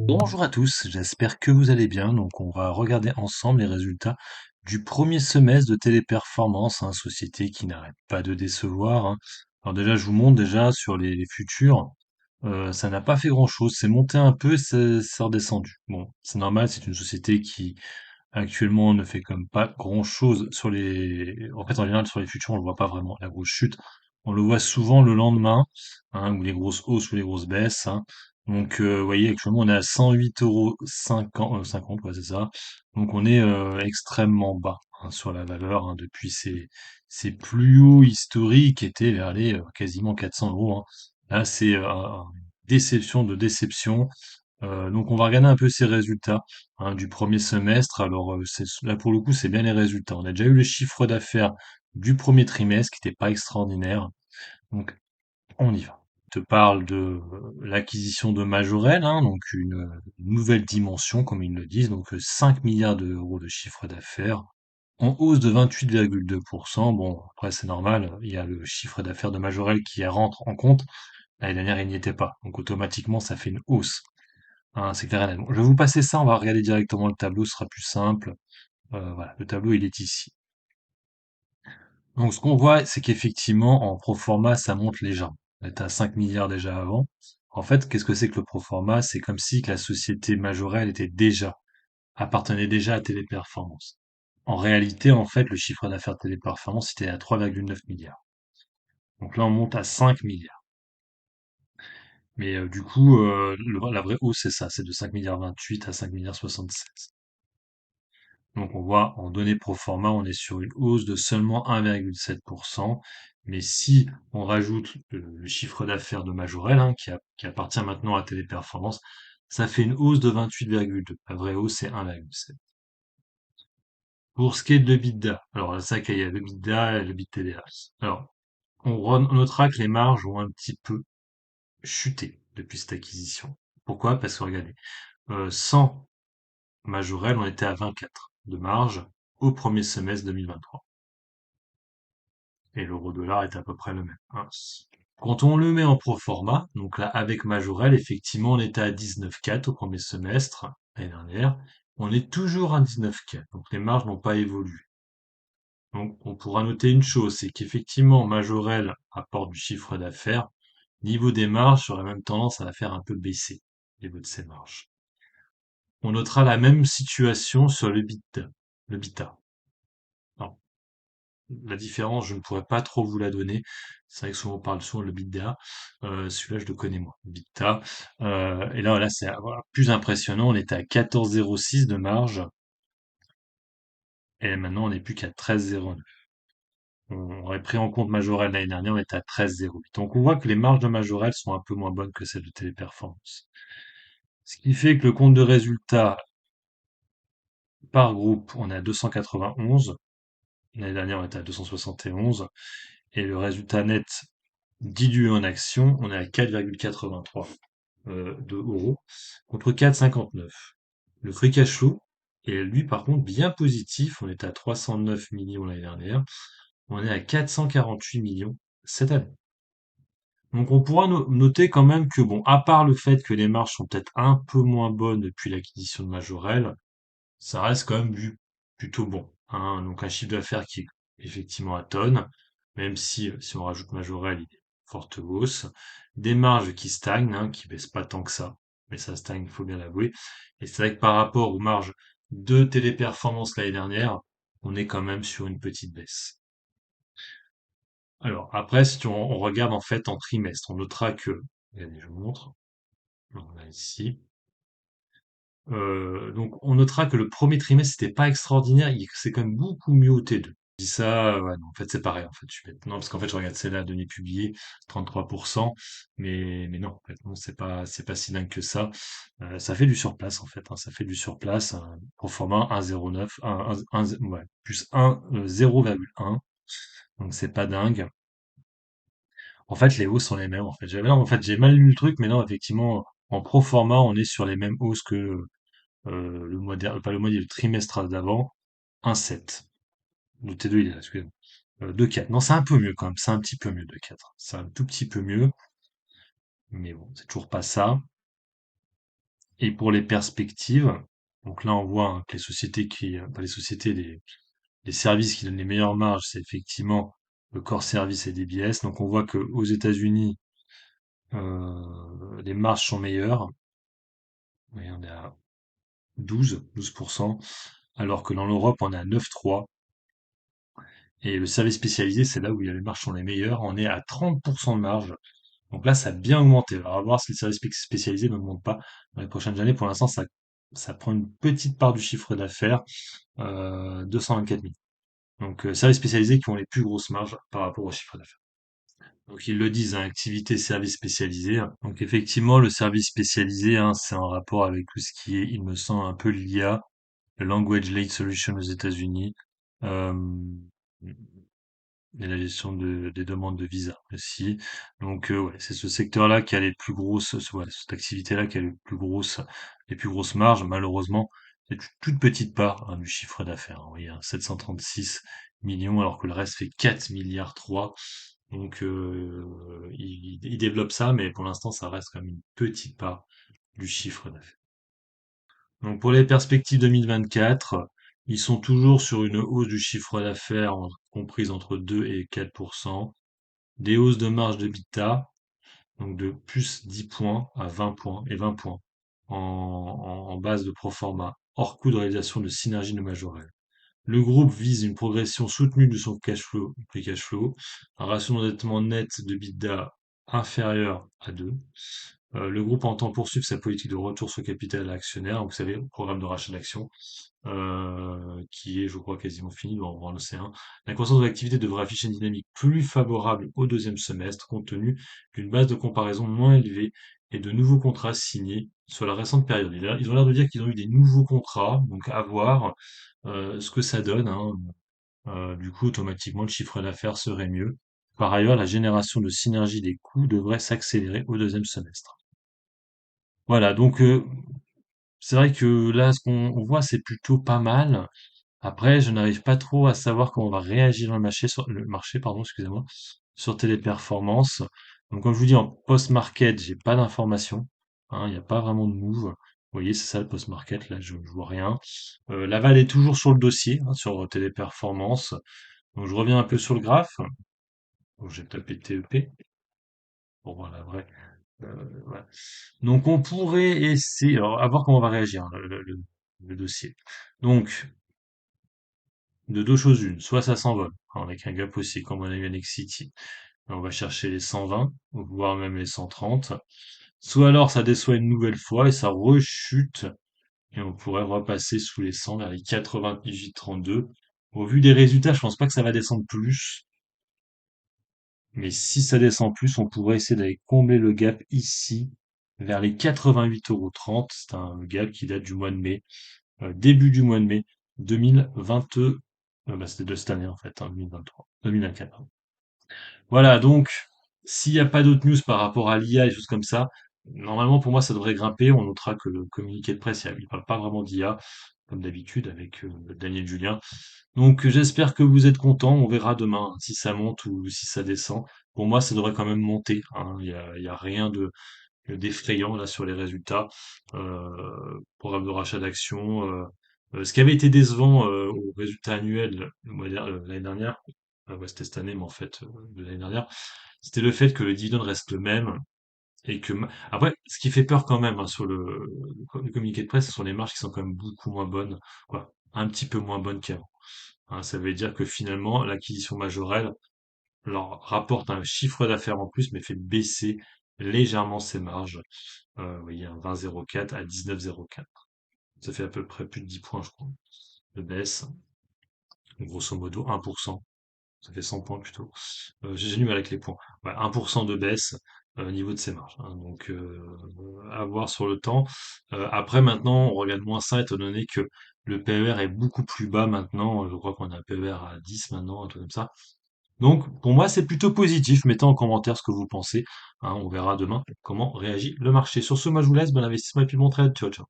Bonjour à tous, j'espère que vous allez bien. Donc, on va regarder ensemble les résultats du premier semestre de Téléperformance, hein, société qui n'arrête pas de décevoir, hein. Alors déjà, je vous montre déjà sur les futurs, ça n'a pas fait grand-chose. C'est monté un peu, c'est redescendu. Bon, c'est normal, c'est une société qui actuellement ne fait comme pas grand-chose sur les. En fait, en général, sur les futurs, on le voit pas vraiment la grosse chute. On le voit souvent le lendemain, hein, ou les grosses hausses ou les grosses baisses, hein. Donc, vous voyez, actuellement, on est à 108,50 €, ouais, c'est ça. Donc, on est extrêmement bas, hein, sur la valeur, hein, depuis ses plus hauts historiques qui étaient vers les quasiment 400 €, hein. Là, c'est déception de déception. Donc, on va regarder un peu ces résultats, hein, du premier semestre. Alors, là, pour le coup, c'est bien les résultats. On a déjà eu le chiffre d'affaires du premier trimestre qui n'était pas extraordinaire. Donc, on y va. Je te parle de l'acquisition de Majorel, hein, donc une nouvelle dimension, comme ils le disent, donc 5 milliards d'euros de chiffre d'affaires, en hausse de 28,2%. Bon, après c'est normal, il y a le chiffre d'affaires de Majorel qui rentre en compte. L'année dernière, il n'y était pas, donc automatiquement ça fait une hausse, hein, c'est clair et net. Bon, je vais vous passer ça, on va regarder directement le tableau, ce sera plus simple. Voilà, le tableau il est ici. Donc ce qu'on voit, c'est qu'effectivement, en pro forma, ça monte légèrement. On était à 5 milliards déjà avant. En fait, qu'est-ce que c'est que le pro forma? C'est comme si que la société Majorelle appartenait déjà à Téléperformance. En réalité, en fait, le chiffre d'affaires de Téléperformance était à 3,9 milliards. Donc là, on monte à 5 milliards. Mais du coup, la vraie hausse, c'est ça, c'est de 5 milliards 28 à 5 milliards 76. Donc on voit en données pro forma, on est sur une hausse de seulement 1,7%. Mais si on rajoute le chiffre d'affaires de Majorel, hein, qui appartient maintenant à Téléperformance, ça fait une hausse de 28,2. La vraie hausse, c'est 1,7. Pour ce qui est de l'EBITDA, alors c'est ça qu'il y a l'EBITDA et l'EBITDA. Alors, on notera que les marges ont un petit peu chuté depuis cette acquisition. Pourquoi? Parce que regardez, sans Majorel, on était à 24 de marge au premier semestre 2023. Et l'euro-dollar est à peu près le même, hein. Quand on le met en pro forma, donc là avec Majorel, effectivement, on était à 19,4 au premier semestre l'année dernière. On est toujours à 19,4, donc les marges n'ont pas évolué. Donc on pourra noter une chose, c'est qu'effectivement Majorel apporte du chiffre d'affaires. Niveau des marges, j'aurais même tendance à la faire un peu baisser, au niveau de ses marges. On notera la même situation sur le bit, le bita. Alors, la différence, je ne pourrais pas trop vous la donner. C'est vrai que souvent on parle souvent de l'EBITDA. Celui-là, je le connais moi. EBITDA. Et là, voilà, c'est voilà, plus impressionnant. On était à 14,06 de marge. Et maintenant, on n'est plus qu'à 13,09. On aurait pris en compte Majorel l'année dernière, on était à 13,08. Donc on voit que les marges de Majorel sont un peu moins bonnes que celles de Téléperformance. Ce qui fait que le compte de résultat par groupe, on est à 291. L'année dernière, on était à 271. Et le résultat net dilué en actions, on est à 4,83 de euros contre 4,59. Le free cash flow est lui par contre bien positif. On était à 309 millions l'année dernière. On est à 448 millions cette année. Donc on pourra noter quand même que bon, à part le fait que les marges sont peut-être un peu moins bonnes depuis l'acquisition de Majorel, ça reste quand même plutôt bon, hein. Donc un chiffre d'affaires qui est effectivement à tonne, même si on rajoute Majorel, il est forte hausse. Des marges qui stagnent, hein, qui baissent pas tant que ça, mais ça stagne, il faut bien l'avouer. Et c'est vrai que par rapport aux marges de Téléperformance l'année dernière, on est quand même sur une petite baisse. Alors après, si on regarde en fait en trimestre, on notera que, regardez, je vous montre, on a ici. Donc on notera que le premier trimestre c'était pas extraordinaire, c'est quand même beaucoup mieux au T2. Je dis ça, ouais, non, en fait c'est pareil, en fait, je suis bête. Non, parce qu'en fait je regarde celle-là, données publiées, 33%, mais non, en fait, non, c'est pas si dingue que ça. Ça fait du surplace en fait, hein, ça fait du surplace, pro forma 1,09, ouais, plus 1, 0,1, donc c'est pas dingue. En fait, les hausses sont les mêmes, en fait. Non, en fait, j'ai mal lu le truc, mais non, effectivement, en pro forma, on est sur les mêmes hausses que le mois dernier, pas le mois, le trimestre d'avant, 1,7. Le T2, il est là, excusez-moi. 2,4. Non, c'est un peu mieux quand même, c'est un petit peu mieux, 2,4. C'est un tout petit peu mieux, mais bon, c'est toujours pas ça. Et pour les perspectives, donc là on voit hein, que les sociétés pas les sociétés, les services qui donnent les meilleures marges, c'est effectivement le core service et DBS. Donc on voit que aux États-Unis, les marges sont meilleures. Oui, on est à 12%, alors que dans l'Europe on est à 9,3. Et le service spécialisé, c'est là où les marges sont les meilleures. On est à 30% de marge. Donc là, ça a bien augmenté. Alors, on va voir si le service spécialisé n'augmente pas dans les prochaines années. Pour l'instant, ça prend une petite part du chiffre d'affaires, 224 000. Donc, services spécialisés qui ont les plus grosses marges par rapport au chiffre d'affaires. Donc, ils le disent, hein, activité service spécialisé. Donc, effectivement, le service spécialisé, hein, c'est en rapport avec tout ce qui est, il me semble, un peu l'IA, le Language Lake Solution aux États-Unis. Euh, et la gestion des demandes de visa aussi. Donc ouais, c'est ce secteur-là qui a les plus grosses, ouais, cette activité-là qui a les plus grosses marges. Malheureusement, c'est une toute petite part hein, du chiffre d'affaires. Hein. Vous voyez, hein, 736 millions alors que le reste fait 4 milliards 3. Donc il développe ça, mais pour l'instant, ça reste quand même une petite part du chiffre d'affaires. Donc pour les perspectives 2024, ils sont toujours sur une hausse du chiffre d'affaires comprise entre 2 et 4%, des hausses de marge de d'EBITDA, donc de plus 10 points à 20 points et 20 points en base de pro forma, hors coût de réalisation de synergie de Majorel. Le groupe vise une progression soutenue de son cash flow, free cash flow, un ratio d'endettement net de EBITDA inférieur à 2. Le groupe entend poursuivre sa politique de retour sur capital à l'actionnaire, vous savez, le programme de rachat d'actions, qui est, je crois, quasiment fini, on va en voir l'océan. La croissance de l'activité devrait afficher une dynamique plus favorable au deuxième semestre, compte tenu d'une base de comparaison moins élevée et de nouveaux contrats signés sur la récente période. Ils ont l'air de dire qu'ils ont eu des nouveaux contrats, donc à voir ce que ça donne. Hein. Du coup, automatiquement, le chiffre d'affaires serait mieux. Par ailleurs, la génération de synergie des coûts devrait s'accélérer au deuxième semestre. Voilà, donc c'est vrai que là, ce qu'on voit, c'est plutôt pas mal. Après, je n'arrive pas trop à savoir comment va réagir le marché, pardon, excusez-moi, sur Téléperformance. Donc, comme je vous dis, en post-market, j'ai pas d'informations. Hein, il n'y a pas vraiment de move. Vous voyez, c'est ça le post-market. Là, je vois rien. Laval est toujours sur le dossier, hein, sur Téléperformance. Donc, je reviens un peu sur le graphe. Donc, j'ai tapé TEP pour voir la vraie. Voilà. Donc, on pourrait essayer, alors, à voir comment on va réagir, hein, le dossier. Donc, de deux choses une, soit ça s'envole, hein, avec un gap aussi, comme on a eu à Nexity, on va chercher les 120, voire même les 130, soit alors ça déçoit une nouvelle fois et ça rechute, et on pourrait repasser sous les 100 vers les 98,32. Au vu des résultats, je pense pas que ça va descendre plus, mais si ça descend plus, on pourrait essayer d'aller combler le gap ici, vers les 88,30 €. C'est un gap qui date du mois de mai, début du mois de mai 2022, bah, c'était de cette année en fait, hein, 2023, 2024. Pardon. Voilà, donc s'il n'y a pas d'autres news par rapport à l'IA et des choses comme ça, normalement pour moi ça devrait grimper. On notera que le communiqué de presse, il ne parle pas vraiment d'IA, comme d'habitude avec Daniel Julien. Donc j'espère que vous êtes contents. On verra demain hein, si ça monte ou si ça descend. Pour moi, ça devrait quand même monter. Hein. Il y a rien d'effrayant là sur les résultats. Programme de rachat d'actions. Ce qui avait été décevant au résultat annuel l'année dernière, ouais, c'était cette année, mais en fait de l'année dernière, c'était le fait que le dividende reste le même et que après, ce qui fait peur quand même hein, sur le communiqué de presse, ce sont les marges qui sont quand même beaucoup moins bonnes, quoi, un petit peu moins bonnes qu'avant. Hein, ça veut dire que finalement, l'acquisition Majorelle leur rapporte un chiffre d'affaires en plus, mais fait baisser légèrement ses marges. Vous voyez, un 20,04 à 19,04. Ça fait à peu près plus de 10 points, je crois, de baisse. Grosso modo, 1%. Ça fait 100 points plutôt. J'ai du mal avec les points. Ouais, 1% de baisse au niveau de ses marges. Hein. Donc, à voir sur le temps. Après, maintenant, on regarde moins ça, étant donné que le PER est beaucoup plus bas maintenant. Je crois qu'on a un PER à 10 maintenant, un truc comme ça. Donc, pour moi, c'est plutôt positif. Mettez en commentaire ce que vous pensez. Hein, on verra demain comment réagit le marché. Sur ce, moi, je vous laisse. Bon investissement et puis bon trade. Ciao, ciao.